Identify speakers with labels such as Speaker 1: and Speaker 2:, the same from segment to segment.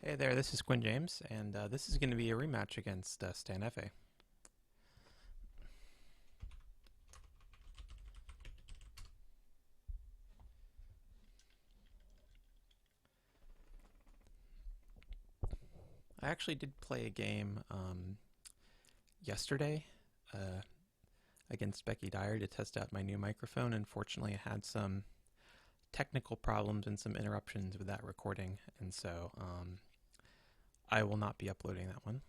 Speaker 1: Hey there, this is Quinn James, and this is going to be a rematch against stanefe. I actually did play a game yesterday uh, against Becky Dyer to test out my new microphone. Unfortunately, I had some technical problems and some interruptions with that recording, and so I will not be uploading that one.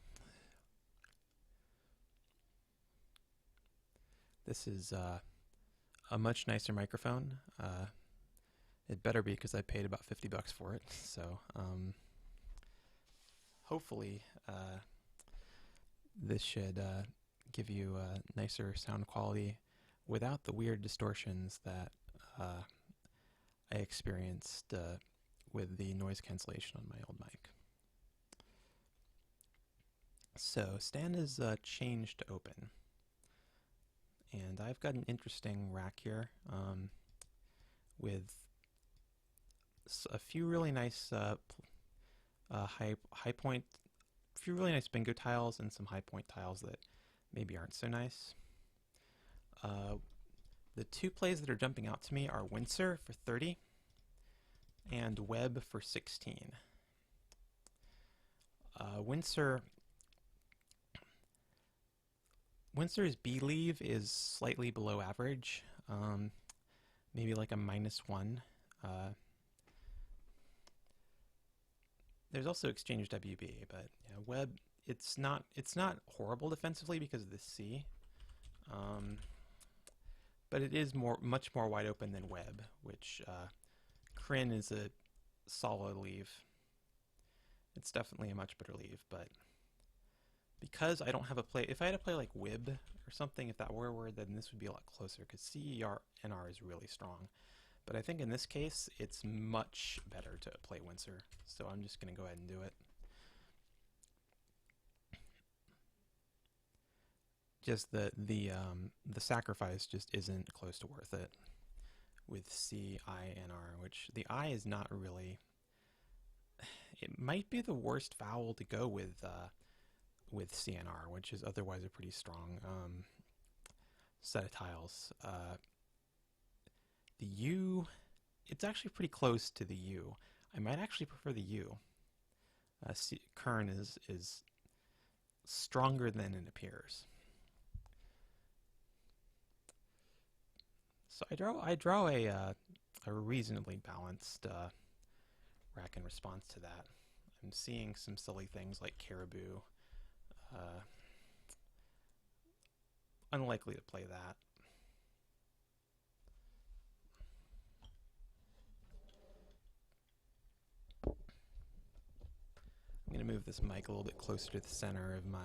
Speaker 1: This is a much nicer microphone. It better be because I paid about $50 for it, so hopefully this should give you a nicer sound quality without the weird distortions that uh, I experienced with the noise cancellation on my old mic. So stand is changed to open, and I've got an interesting rack here with a few really nice high point, a few really nice bingo tiles and some high point tiles that maybe aren't so nice. Uh, the two plays that are jumping out to me are Windsor for 30 and Webb for 16. Windsor Windsor's B leave is slightly below average, maybe like a -1. Uh, there's also Exchange WB, but yeah, Webb it's not horrible defensively because of the C, um, but it is much more wide open than Webb, which Kryn is a solid leave. It's definitely a much better leave, but because I don't have a play, if I had to play like Wib or something, if that were a word, then this would be a lot closer because CER is really strong. But I think in this case, it's much better to play Windsor, so I'm just going to go ahead and do it. Just the sacrifice just isn't close to worth it with C, I, and R, which the I is not really. It might be the worst vowel to go with CNR, which is otherwise a pretty strong set of tiles. The U, it's actually pretty close to the U. I might actually prefer the U. Kern is stronger than it appears. So I draw a reasonably balanced rack in response to that. I'm seeing some silly things like Caribou. Uh, Unlikely to play that. I'm going to move this mic a little bit closer to the center of my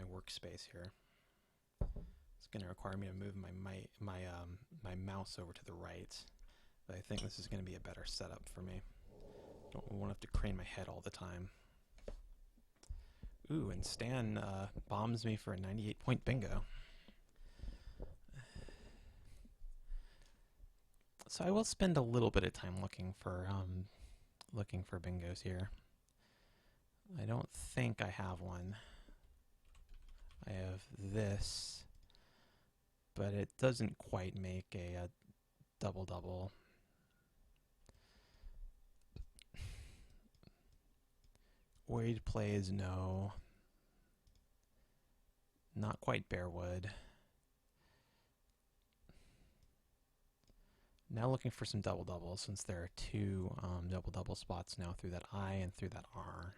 Speaker 1: workspace here. It's going to require me to move my mouse over to the right, but I think this is going to be a better setup for me. Won't have to crane my head all the time. Ooh, and Stan bombs me for a 98-point bingo. So I will spend a little bit of time looking for bingos here. I don't think I have one. I have this, but it doesn't quite make a double-double. Wade plays no. Not quite Bearwood. Now looking for some double-doubles since there are two double-double spots now through that I and through that R.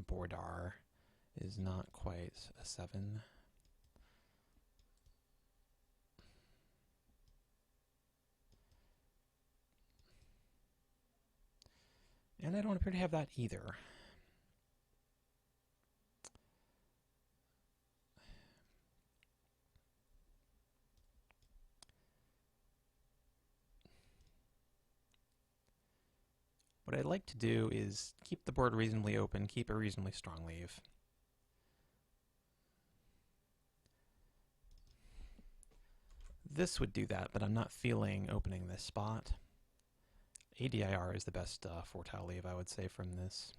Speaker 1: Bordar is not quite a 7. And I don't appear to have that either. What I'd like to do is keep the board reasonably open, keep a reasonably strong leave. this would do that, but I'm not feeling opening this spot. ADIR is the best four-tile leave, I would say, from this.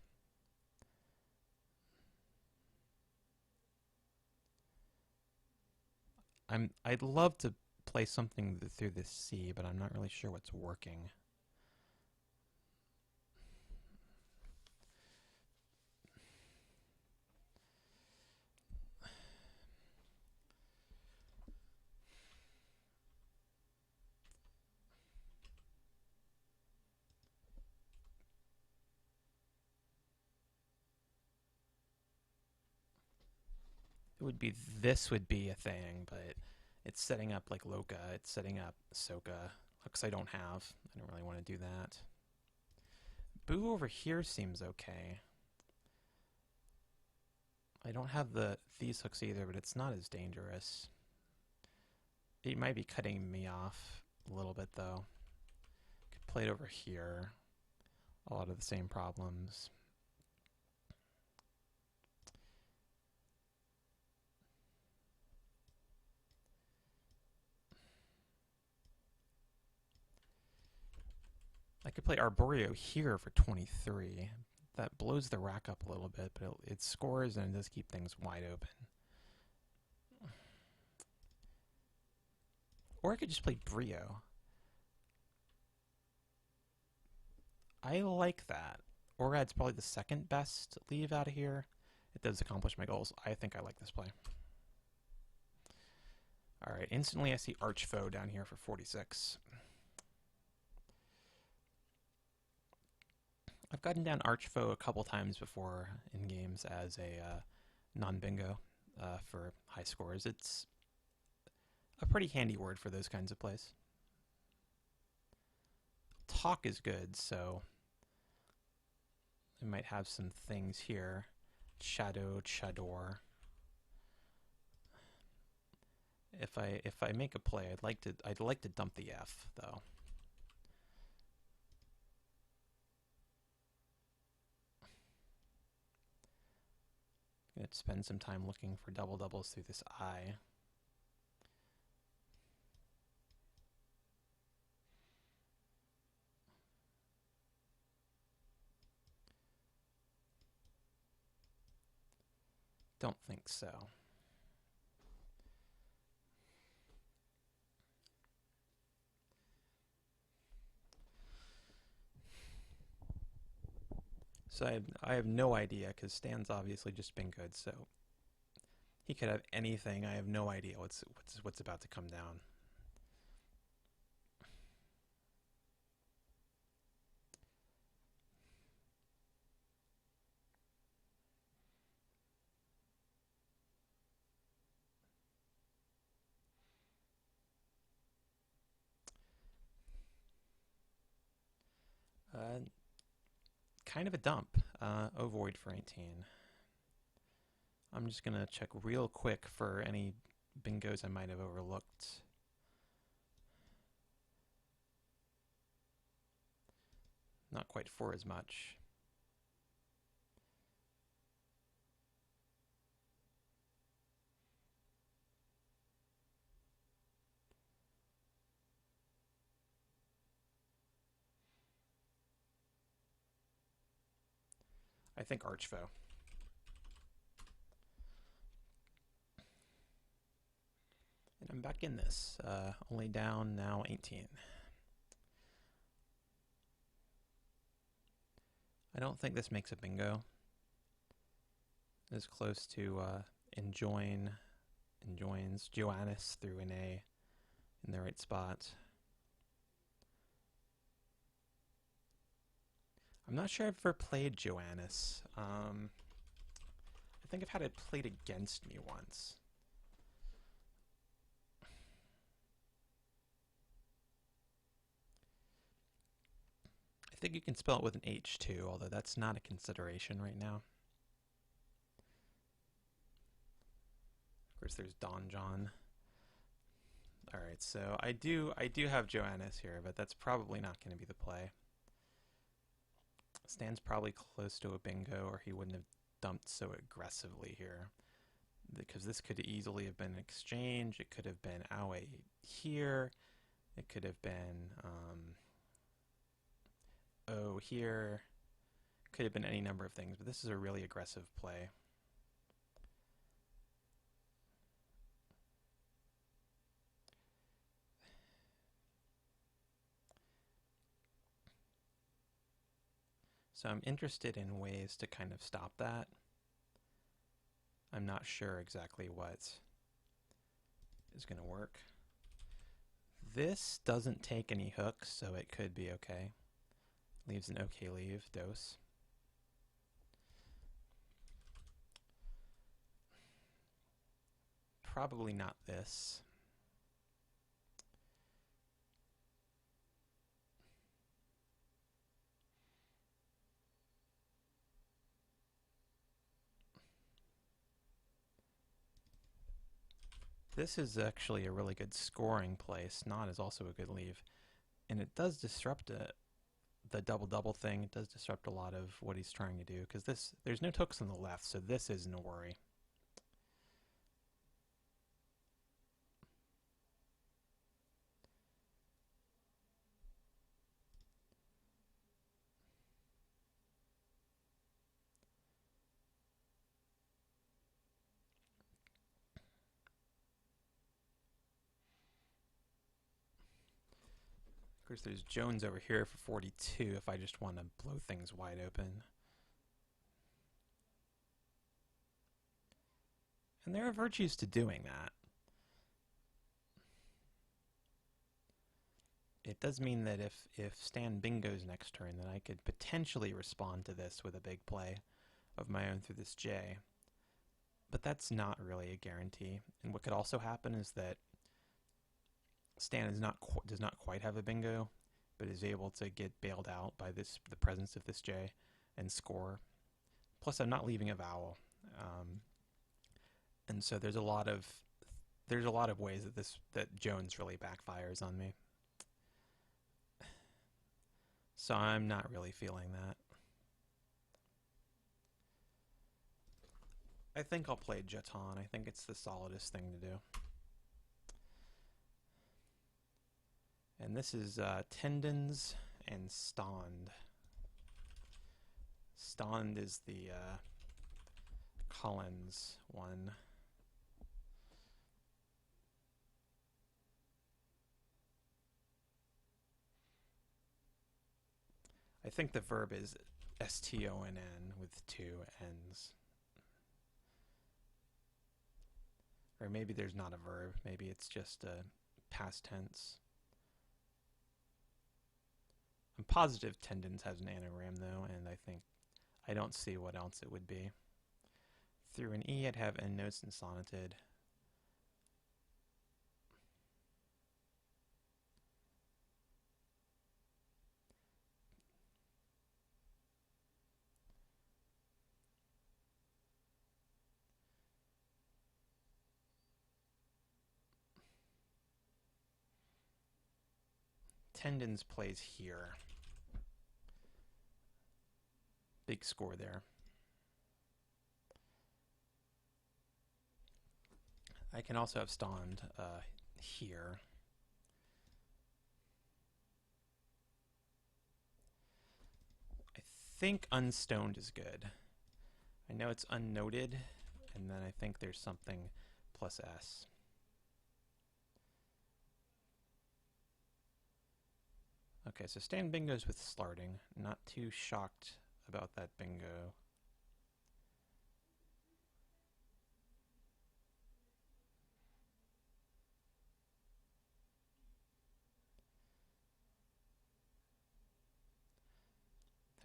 Speaker 1: I'd love to play something through this C, but I'm not really sure what's working. It would be, this would be a thing, but it's setting up like Loka, it's setting up Soka. Hooks I don't have. I don't really want to do that. Boo over here seems okay. I don't have these hooks either, but it's not as dangerous. It might be cutting me off a little bit though. Could play it over here. A lot of the same problems. I could play Arboreal here for 23. That blows the rack up a little bit, but it scores and it does keep things wide open. Or I could just play Brio. I like that. Orad's probably the second best leave out of here. It does accomplish my goals. I think I like this play. Alright, instantly I see Archfoe down here for 46. I've gotten down Archfoe a couple times before in games as a non-bingo for high scores. It's a pretty handy word for those kinds of plays. Talk is good, so we might have some things here. Shadow, Chador. If I make a play, I'd like to dump the F though. I'm gonna spend some time looking for double doubles through this I. Don't think so. So I have no idea, because Stan's obviously just been good, so he could have anything. I have no idea what's about to come down. Kind of a dump. Ovoid for 18. I'm just going to check real quick for any bingos I might have overlooked. Not quite for as much. I think Archfoe. And I'm back in this. Only down now 18. I don't think this makes a bingo. As close to enjoins Joannis through an A in the right spot. I'm not sure I've ever played Joannis. I think I've had it played against me once. I think you can spell it with an H too, although that's not a consideration right now. Of course, there's Don John. All right, so I do have Joannis here, but that's probably not going to be the play. Stan's probably close to a bingo, or he wouldn't have dumped so aggressively here, because this could easily have been an exchange. It could have been ow here. It could have been O here. Could have been any number of things, but this is a really aggressive play. So I'm interested in ways to kind of stop that. I'm not sure exactly what is going to work. This doesn't take any hooks, so it could be okay. Leaves an okay leave, dose. Probably not this. This is actually a really good scoring place. Not is also a good leave. And it does disrupt the double-double thing. It does disrupt a lot of what he's trying to do, because there's no hooks on the left, so this isn't a worry. Of course, there's Jones over here for 42 if I just want to blow things wide open. And there are virtues to doing that. It does mean that if Stan bingoes next turn, then I could potentially respond to this with a big play of my own through this J. But that's not really a guarantee. And what could also happen is that Stan does not quite have a bingo, but is able to get bailed out by the presence of this J and score. Plus, I'm not leaving a vowel, and so there's a lot of ways that Jones really backfires on me. So I'm not really feeling that. I think I'll play Jeton. I think it's the solidest thing to do. And this is Tendons and Stond. Stond is the Collins one. I think the verb is STONN with two N's. Or maybe there's not a verb. Maybe it's just a past tense. I'm positive Tendons has an anagram though, and I don't see what else it would be. Through an E, I'd have endnotes and sonneted. Tendons plays here. Big score there. I can also have Stond here. I think unstoned is good. I know it's unnoted, and then I think there's something plus S. Okay, so Stan bingoes with slarting. Not too shocked about that bingo.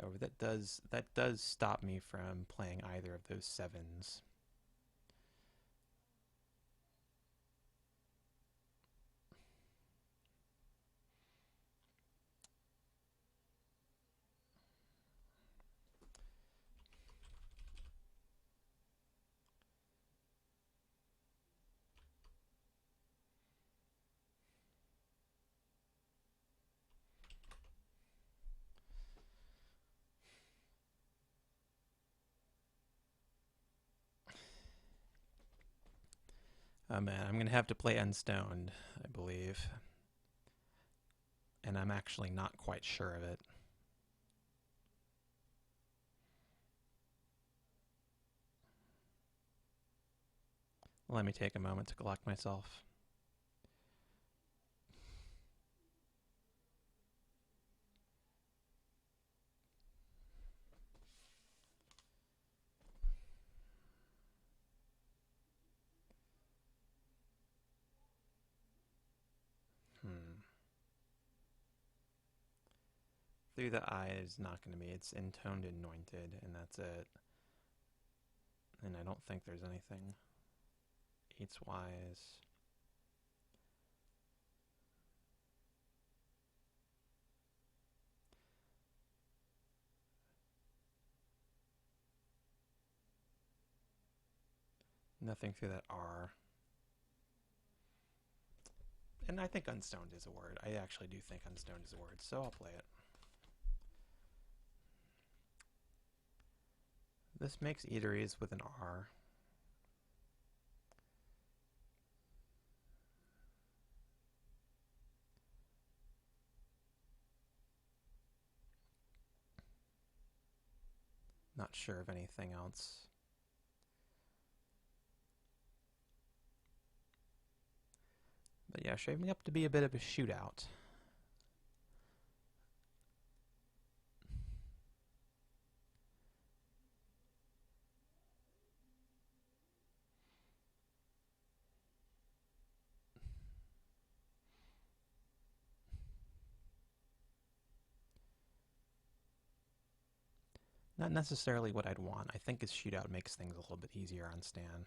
Speaker 1: However, that does stop me from playing either of those sevens. Oh man, I'm going to have to play Unstoned, I believe. And I'm actually not quite sure of it. Let me take a moment to collect myself. Through the Eye is not going to be. It's intoned and anointed, and that's it. And I don't think there's anything. Eight's Wise. Nothing through that R. And I think Unstoned is a word. I actually do think Unstoned is a word, so I'll play it. This makes eateries with an R. Not sure of anything else. But yeah, shaping up to be a bit of a shootout. Not necessarily what I'd want. I think his shootout makes things a little bit easier on Stan.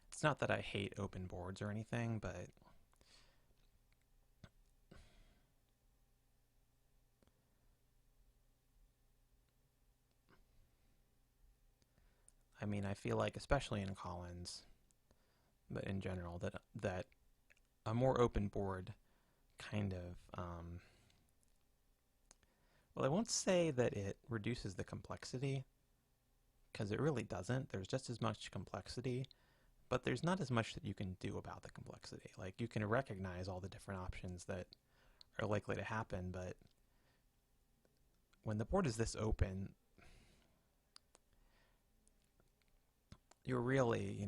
Speaker 1: It's not that I hate open boards or anything, but I mean, I feel like, especially in Collins, but in general, that a more open board kind of, well, I won't say that it reduces the complexity, because it really doesn't. There's just as much complexity, but there's not as much that you can do about the complexity. Like, you can recognize all the different options that are likely to happen, but when the board is this open, you're really,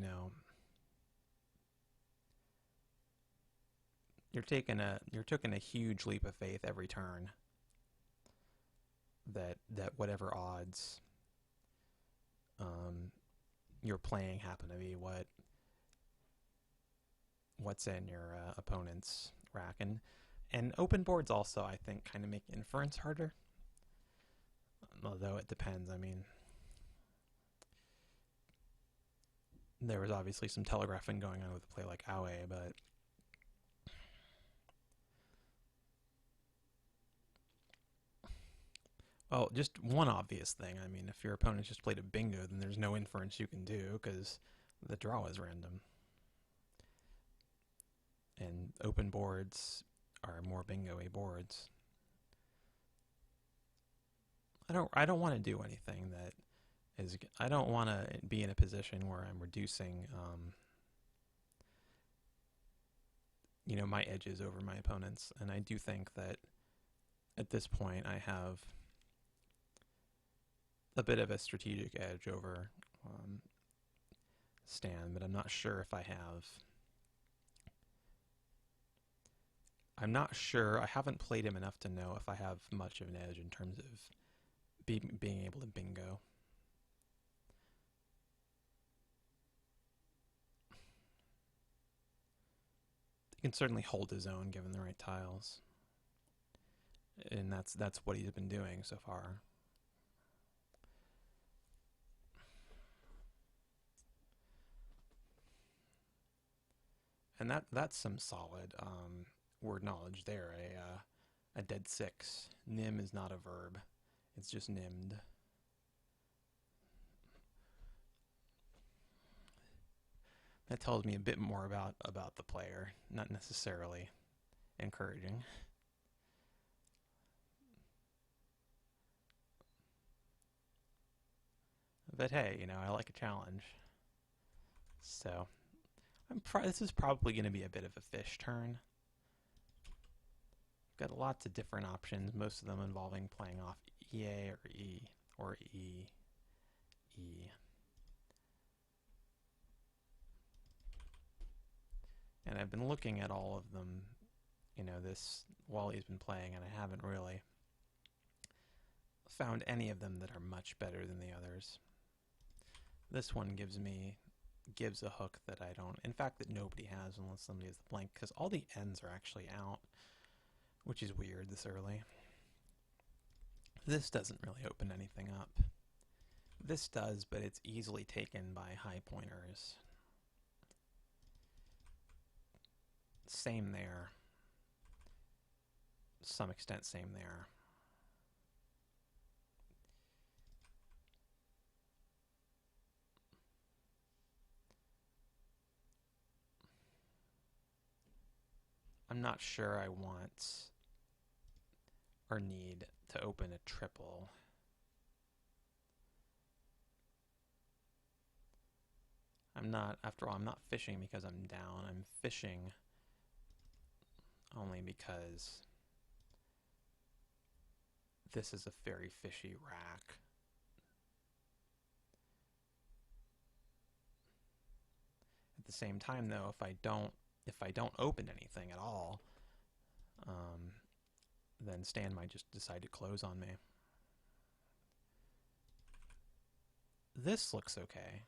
Speaker 1: you're taking a huge leap of faith every turn that whatever odds you're playing happen to be what's in your opponent's rack. And open boards also, I think, kind of make inference harder. Although it depends. I mean, there was obviously some telegraphing going on with a play like Aue, but well, just one obvious thing. I mean, if your opponent just played a bingo, then there's no inference you can do because the draw is random. And open boards are more bingo-y boards. I don't want to do anything that is. I don't want to be in a position where I'm reducing, my edges over my opponents. And I do think that at this point I have a bit of a strategic edge over Stan, but I'm not sure if I have. I'm not sure. I haven't played him enough to know if I have much of an edge in terms of being able to bingo. He can certainly hold his own given the right tiles, and that's what he's been doing so far. And that's some solid word knowledge there. A dead six. Nim is not a verb. It's just nimmed. That tells me a bit more about the player, not necessarily encouraging. But hey, you know, I like a challenge. So, this is probably going to be a bit of a fish turn. Got lots of different options, most of them involving playing off EA or E or E, E. And I've been looking at all of them, you know, this while he's been playing, and I haven't really found any of them that are much better than the others. This one gives a hook that I don't, in fact, that nobody has unless somebody has the blank, because all the ends are actually out, which is weird this early. This doesn't really open anything up. This does, but it's easily taken by high pointers. Same there. To some extent, same there. I'm not sure I want or need to open a triple. After all, I'm not fishing because I'm down. I'm fishing only because this is a very fishy rack. At the same time, though, if I don't open anything at all, then Stan might just decide to close on me. This looks okay.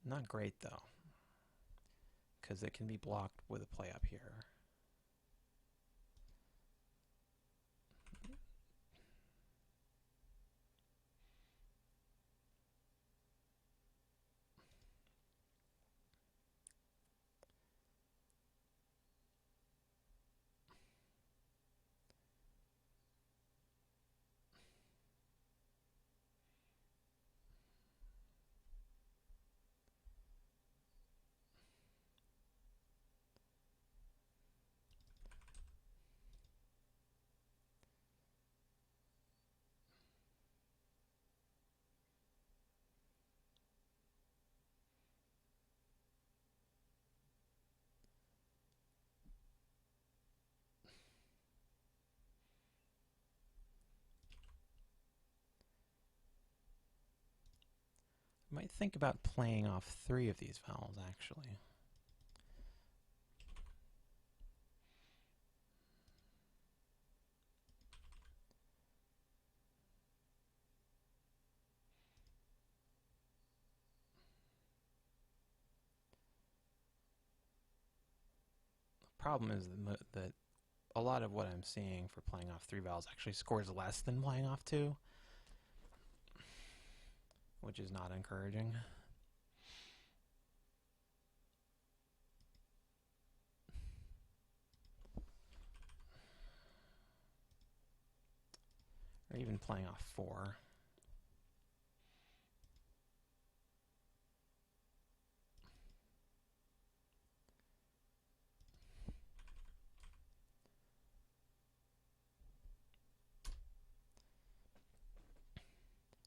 Speaker 1: Not great, though, because it can be blocked with a play up here. Might think about playing off 3 of these vowels, actually. The problem is that a lot of what I'm seeing for playing off 3 vowels actually scores less than playing off 2, which is not encouraging. Or even playing off 4.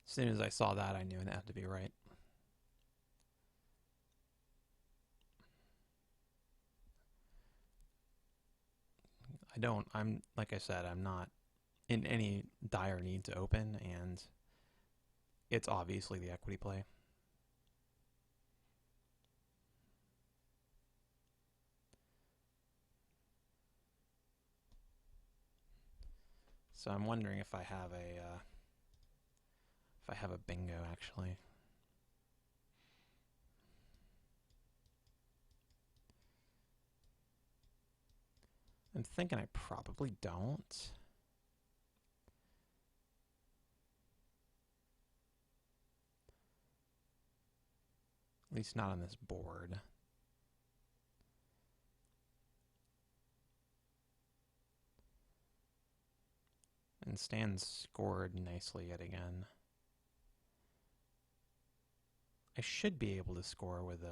Speaker 1: As soon as I saw that, I knew it had to be right. Like I said, I'm not in any dire need to open, and it's obviously the equity play. So I'm wondering if I have a bingo, actually. I'm thinking I probably don't. At least not on this board. And Stan scored nicely yet again. I should be able to score with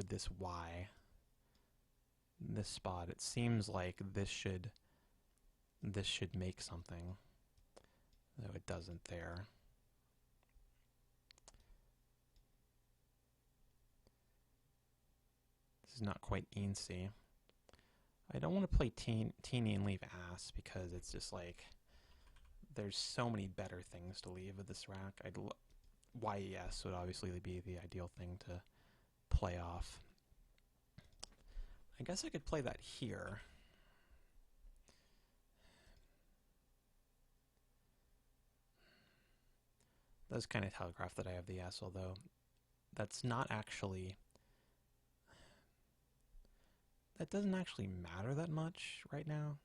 Speaker 1: this Y. this spot. It seems like this should make something, though it doesn't there. This is not quite eensy. I don't want to play teeny and leave ass because it's just like there's so many better things to leave with this rack. YES would obviously be the ideal thing to play off. I guess I could play that here. That's kind of telegraph that I have the S, although that's not actually... That doesn't actually matter that much right now.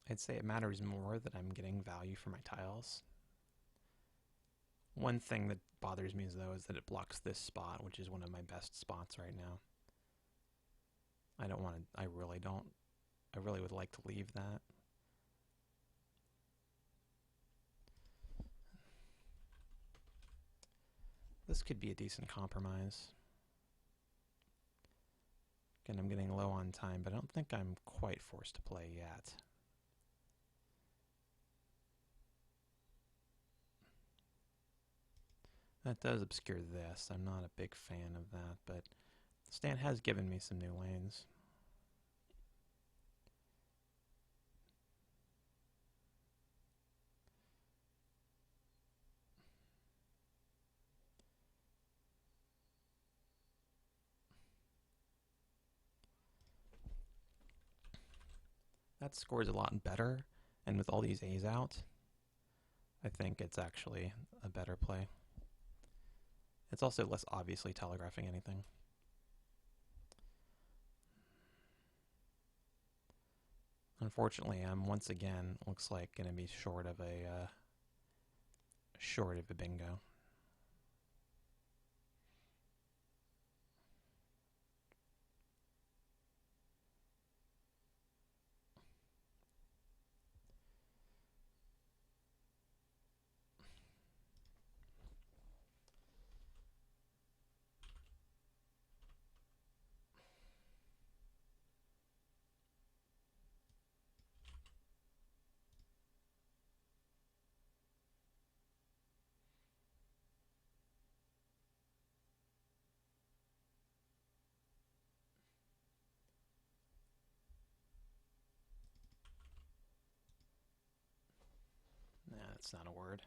Speaker 1: I'd say it matters more that I'm getting value for my tiles. One thing that bothers me, though, is that it blocks this spot, which is one of my best spots right now. I don't want to, I really don't. I really would like to leave that. This could be a decent compromise. Again, I'm getting low on time, but I don't think I'm quite forced to play yet. That does obscure this. I'm not a big fan of that, but Stan has given me some new lanes. That scores a lot better, and with all these A's out, I think it's actually a better play. It's also less obviously telegraphing anything. Unfortunately, I'm once again, looks like, going to be short of a bingo. Nah, that's not a word.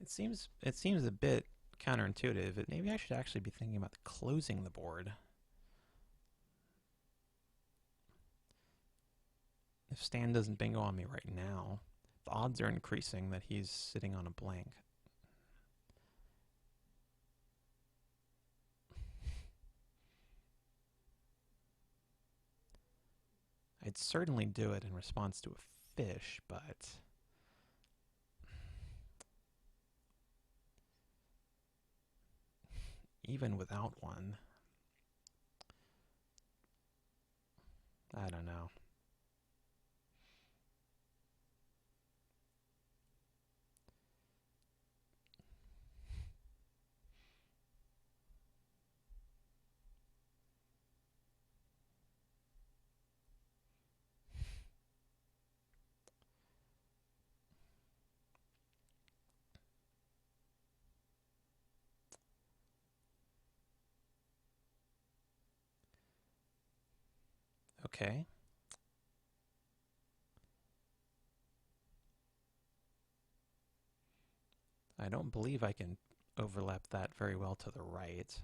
Speaker 1: It seems a bit counterintuitive. Maybe I should actually be thinking about closing the board. If Stan doesn't bingo on me right now, the odds are increasing that he's sitting on a blank. I'd certainly do it in response to a fish, but even without one, I don't know. Okay. I don't believe I can overlap that very well to the right.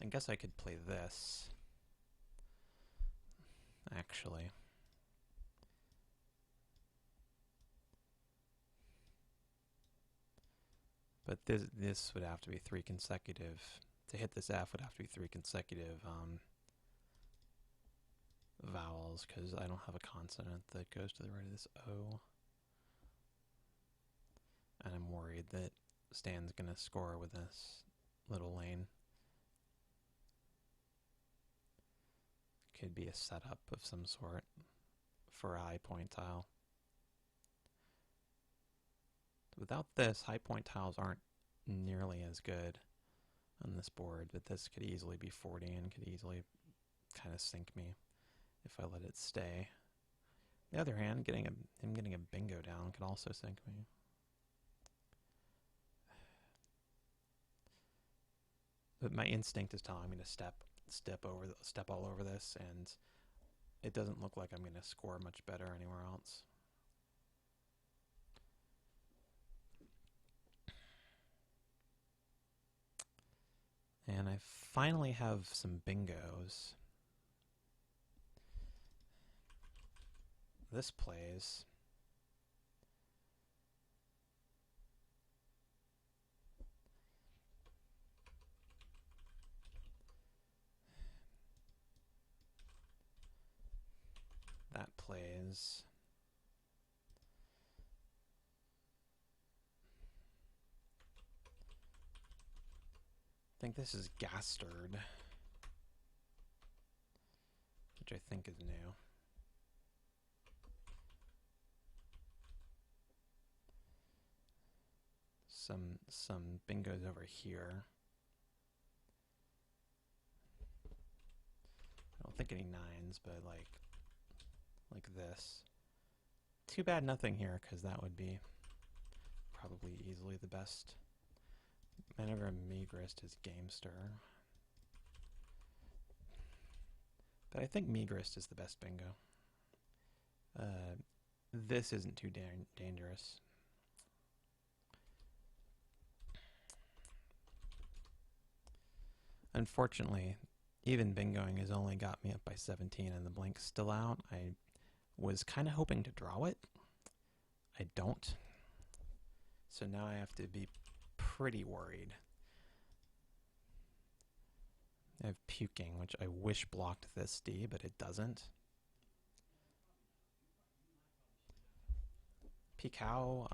Speaker 1: I guess I could play this. actually. But this would have to be 3 consecutive. To hit this F would have to be 3 consecutive vowels, because I don't have a consonant that goes to the right of this O. And I'm worried that Stan's going to score with this little lane. Could be a setup of some sort for a high point tile. Without this, high point tiles aren't nearly as good on this board, but this could easily be 40 and could easily kind of sink me if I let it stay. On the other hand, him getting a bingo down could also sink me. But my instinct is telling me to step all over this, and it doesn't look like I'm going to score much better anywhere else. And I finally have some bingos. This plays. That plays. I think this is Gastard, which I think is new. Some bingos over here. I don't think any 9s, but like this. Too bad nothing here, because that would be probably easily the best. Whenever Megrist is Gamester. But I think Megrist is the best bingo. This isn't too dangerous. Unfortunately, even bingoing has only got me up by 17 and the blink's still out. I was kind of hoping to draw it. I don't. So now I have to be pretty worried. I have puking, which I wish blocked this D, but it doesn't. Pekow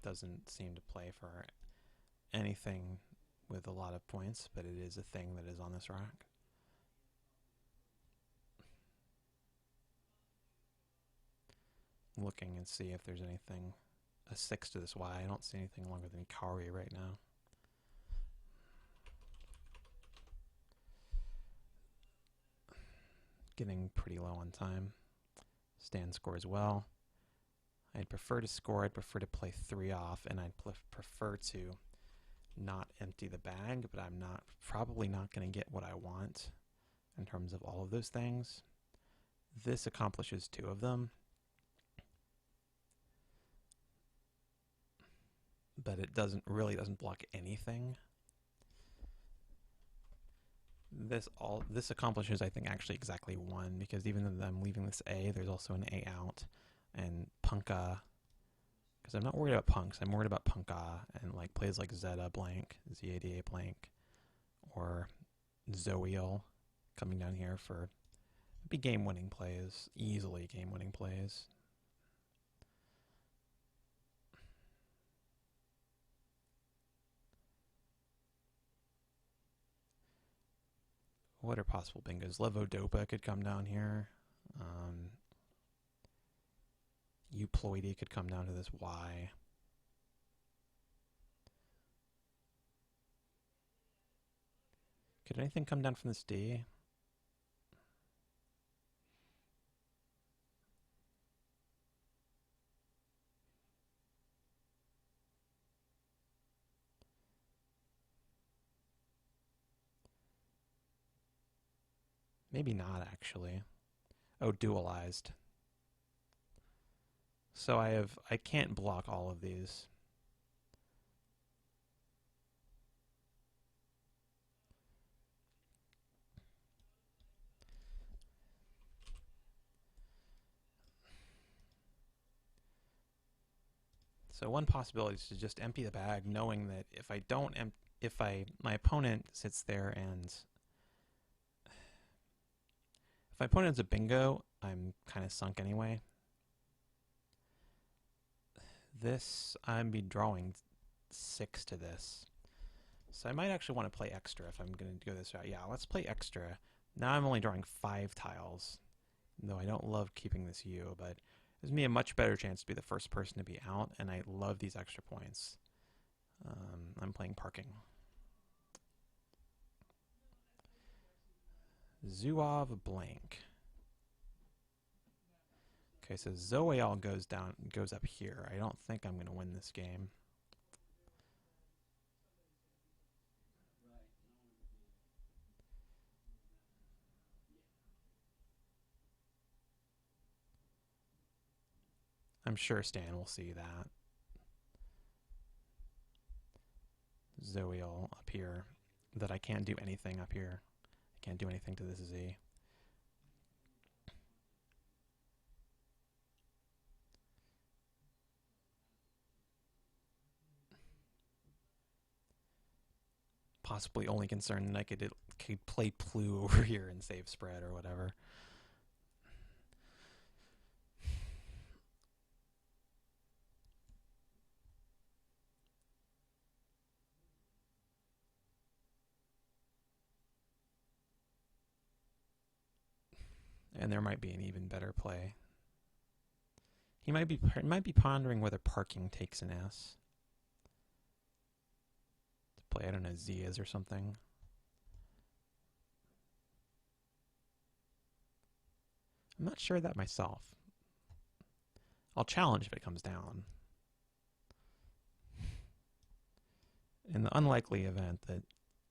Speaker 1: doesn't seem to play for anything with a lot of points, but it is a thing that is on this rack. Looking and see if there's anything, a 6 to this Y. I don't see anything longer than Kari right now. Getting pretty low on time. Stan scores well. I'd prefer to score. I'd prefer to play 3 off, and I'd prefer to not empty the bag, but I'm probably not going to get what I want in terms of all of those things. This accomplishes 2 of them, but it really doesn't block anything. This accomplishes, I think, actually exactly 1, because even though I'm leaving this A, there's also an A out, and Punka, because I'm not worried about punks, I'm worried about Punka, and like plays like Zeta blank, Zada blank, or Zoiel coming down here for be game-winning plays, easily game-winning plays. What are possible bingos? Levodopa could come down here. Euploidy could come down to this Y. Could anything come down from this D? Maybe not, actually. Oh, dualized. So I can't block all of these. So one possibility is to just empty the bag, knowing that if I don't, my opponent sits there and if my opponent's a bingo, I'm kind of sunk anyway. This, I'm be drawing 6 to this. So I might actually want to play extra if I'm going to go this route. Yeah, let's play extra. Now I'm only drawing 5 tiles, though I don't love keeping this U, but it gives me a much better chance to be the first person to be out, and I love these extra points. I'm playing parking. Zouave blank. Okay, so Zoeal goes up here. I don't think I'm going to win this game. I'm sure Stan will see that. Zoeal up here. That I can't do anything up here. I can't do anything to this Z. Possibly only concerned that I could play Plu over here and save spread or whatever. And there might be an even better play. He might be pondering whether parking takes an S. To play, I don't know, Zias or something. I'm not sure of that myself. I'll challenge if it comes down. In the unlikely event that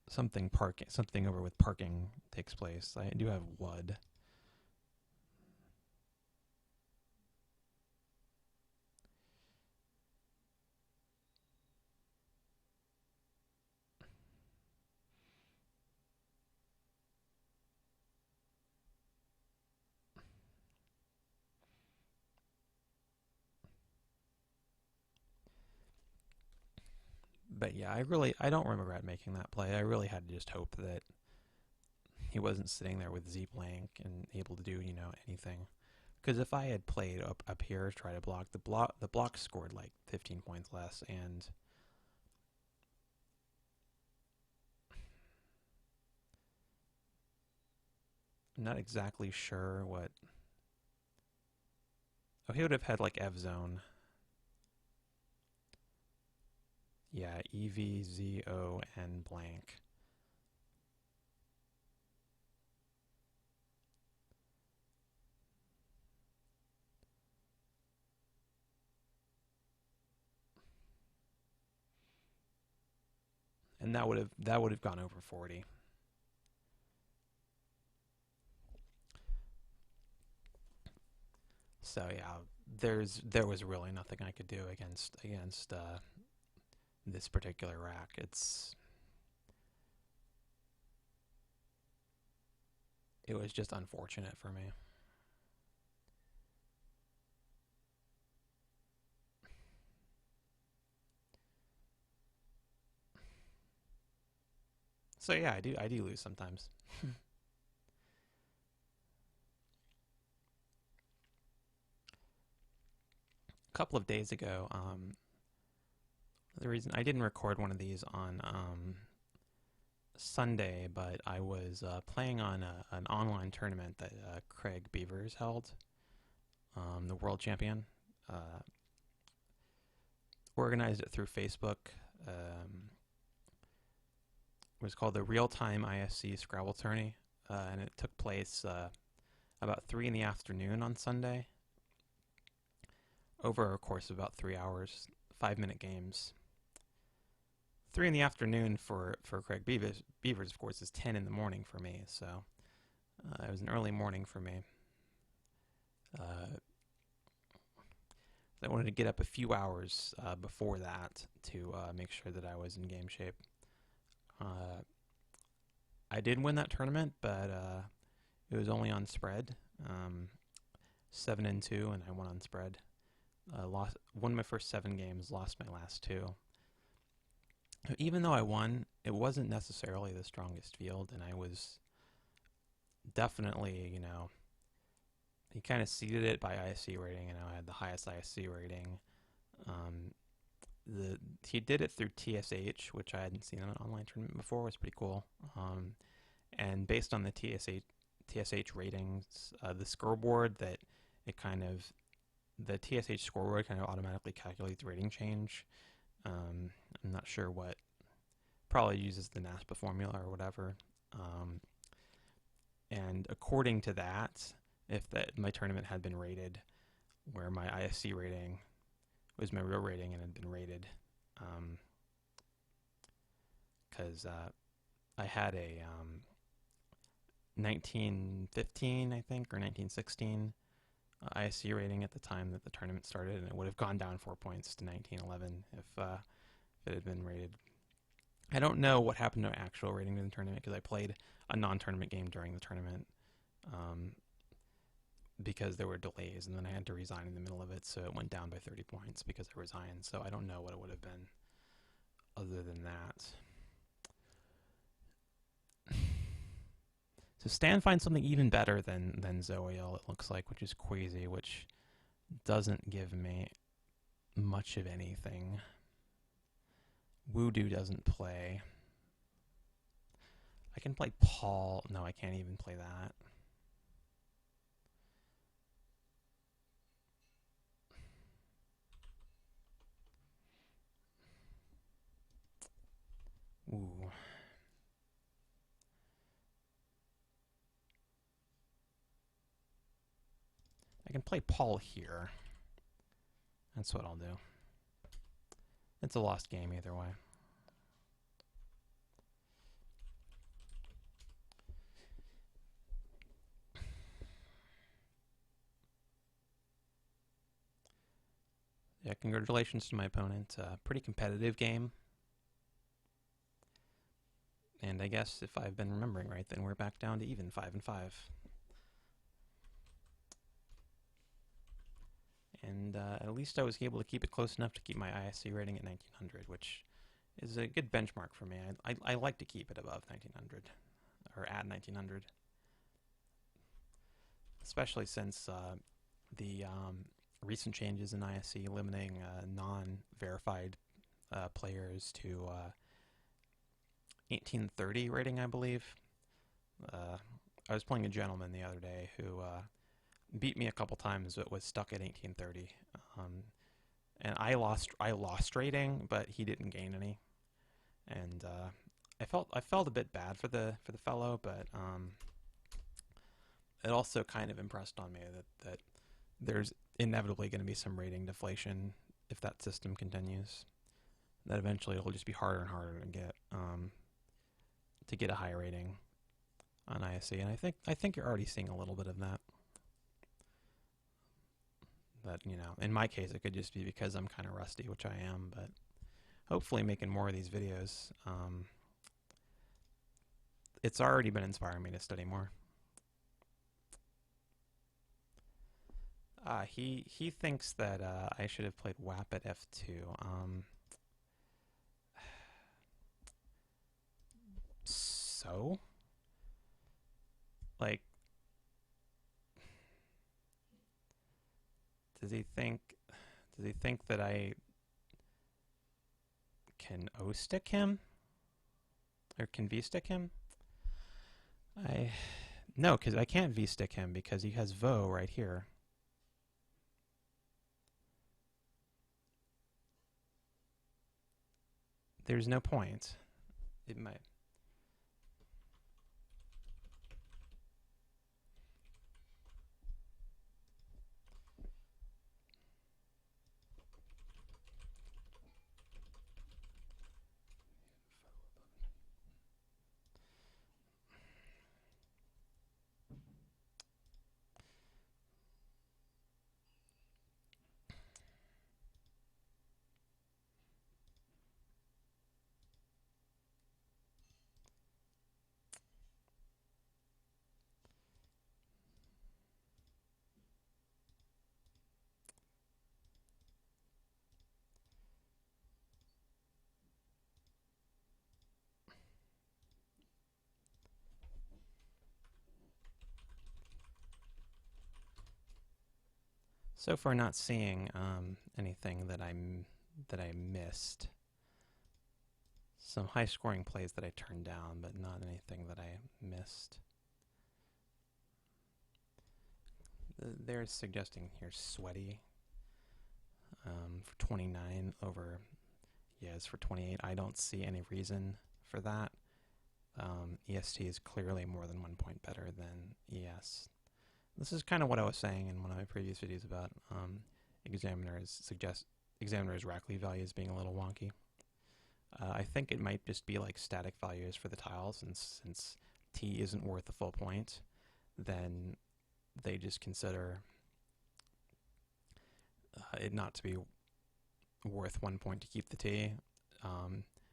Speaker 1: something over with parking takes place, I do have WUD. But yeah, I don't regret making that play. I really had to just hope that he wasn't sitting there with Z blank and able to do, anything. Because if I had played up here, try to block, the block scored like 15 points less, and I'm not exactly sure what. Oh, he would have had like F zone. Yeah, EVZON blank. And that would have gone over 40. So yeah, there was really nothing I could do against this particular rack. It was just unfortunate for me. So yeah, I do lose sometimes. A couple of days ago, the reason I didn't record one of these on Sunday, but I was playing on an online tournament that Craig Beavers held, the world champion. Organized it through Facebook. It was called the Real Time ISC Scrabble Tourney, and it took place about 3 in the afternoon on Sunday, over a course of about 3 hours, 5-minute games. 3 in the afternoon for Craig Beavers, of course, is 10 in the morning for me, so it was an early morning for me. I wanted to get up a few hours before that to make sure that I was in game shape. I did win that tournament, but it was only on spread, 7-2, and I won on spread. won my first 7 games, lost my last 2. Even though I won, it wasn't necessarily the strongest field, and I was definitely, he kind of seeded it by ISC rating, and I had the highest ISC rating. Um, he did it through TSH, which I hadn't seen in an online tournament before. It was pretty cool. And based on the TSH ratings, the scoreboard the TSH scoreboard kind of automatically calculates rating change. I'm not sure what, probably uses the NASPA formula or whatever. And according to that, if my tournament had been rated where my ISC rating was my real rating and had been rated, because I had a 1915, I think, or 1916 ISC rating at the time that the tournament started, and it would have gone down 4 points to 1911 if it had been rated. I don't know what happened to actual rating in the tournament because I played a non-tournament game during the tournament because there were delays, and then I had to resign in the middle of it, so it went down by 30 points because I resigned. So I don't know what it would have been other than that. So Stan finds something even better than Zoiel, it looks like, which is Quasi, which doesn't give me much of anything. Voodoo doesn't play. I can play Paul. No, I can't even play that. Ooh. I can play Paul here. That's what I'll do. It's a lost game either way. Yeah, congratulations to my opponent. Pretty competitive game. And I guess if I've been remembering right, then we're back down to even 5-5. And at least I was able to keep it close enough to keep my ISC rating at 1900, which is a good benchmark for me. I like to keep it above 1900, or at 1900. Especially since the recent changes in ISC limiting non-verified players to 1830 rating, I believe. I was playing a gentleman the other day who beat me a couple times, but was stuck at 1830. And I lost rating, but he didn't gain any. And I felt a bit bad for the fellow, but it also kind of impressed on me that there's inevitably going to be some rating deflation if that system continues. That eventually it'll just be harder and harder to get a high rating on ISC, and I think you're already seeing a little bit of that. But in my case, it could just be because I'm kind of rusty, which I am. But hopefully, making more of these videos, it's already been inspiring me to study more. He thinks that I should have played WAP at F2. So, like, does he think that I can O-stick him? Or can V-stick him? No, because I can't V-stick him because he has Vo right here. There's no point. It might. So far, not seeing anything that I missed. Some high-scoring plays that I turned down, but not anything that I missed. They're suggesting here sweaty for 29 over yes for 28. I don't see any reason for that. EST is clearly more than 1 point better than ES. This is kind of what I was saying in one of my previous videos about examiners Rackley values being a little wonky. I think it might just be like static values for the tiles, and since T isn't worth a full point, then they just consider it not to be worth 1 point to keep the T,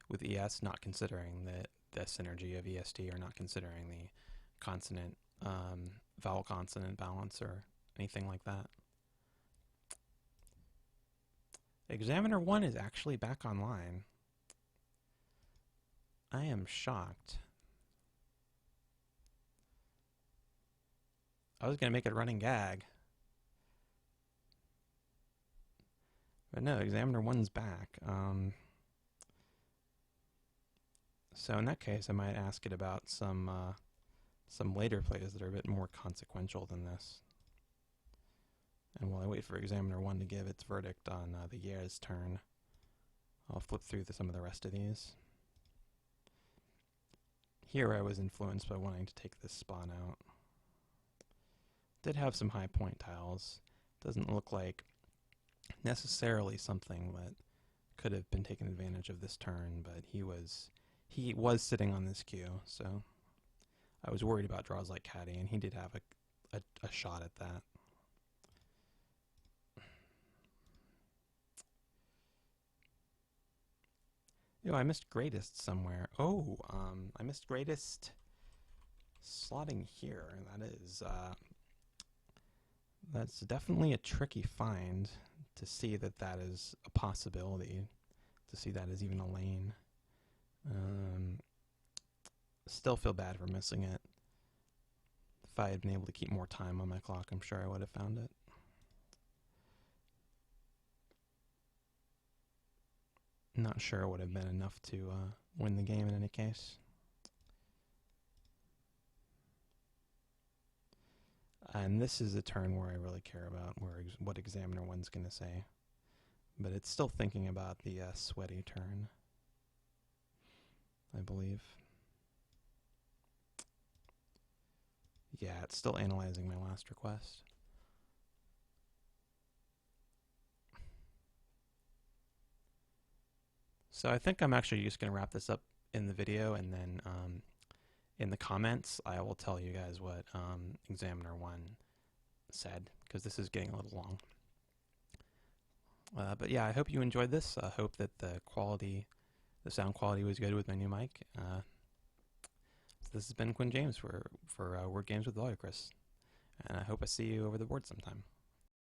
Speaker 1: with ES not considering the synergy of EST, or not considering the consonant vowel consonant balance or anything like that. Examiner 1 is actually back online. I am shocked. I was going to make it a running gag. But no, Examiner 1's back. So in that case, I might ask it about some later plays that are a bit more consequential than this. And while I wait for Examiner 1 to give its verdict on the Year's turn, I'll flip through some of the rest of these. Here I was influenced by wanting to take this spawn out. Did have some high point tiles. Doesn't look like necessarily something that could have been taken advantage of this turn, but he was sitting on this queue, so I was worried about draws like Caddy, and he did have a shot at that. Yo, I missed greatest somewhere. Oh, I missed greatest slotting here. That's definitely a tricky find to see that is a possibility, to see that as even a lane. Still feel bad for missing it. If I had been able to keep more time on my clock, I'm sure I would have found it. Not sure it would have been enough to win the game in any case. And this is a turn where I really care about what Examiner 1's going to say. But it's still thinking about the sweaty turn, I believe. Yeah, it's still analyzing my last request. So I think I'm actually just going to wrap this up in the video, and then in the comments I will tell you guys what Examiner 1 said, because this is getting a little long. But yeah, I hope you enjoyed this. I hope that the sound quality was good with my new mic. So this has been Quinn James for Word Games with Lawyer Chris, and I hope I see you over the board sometime.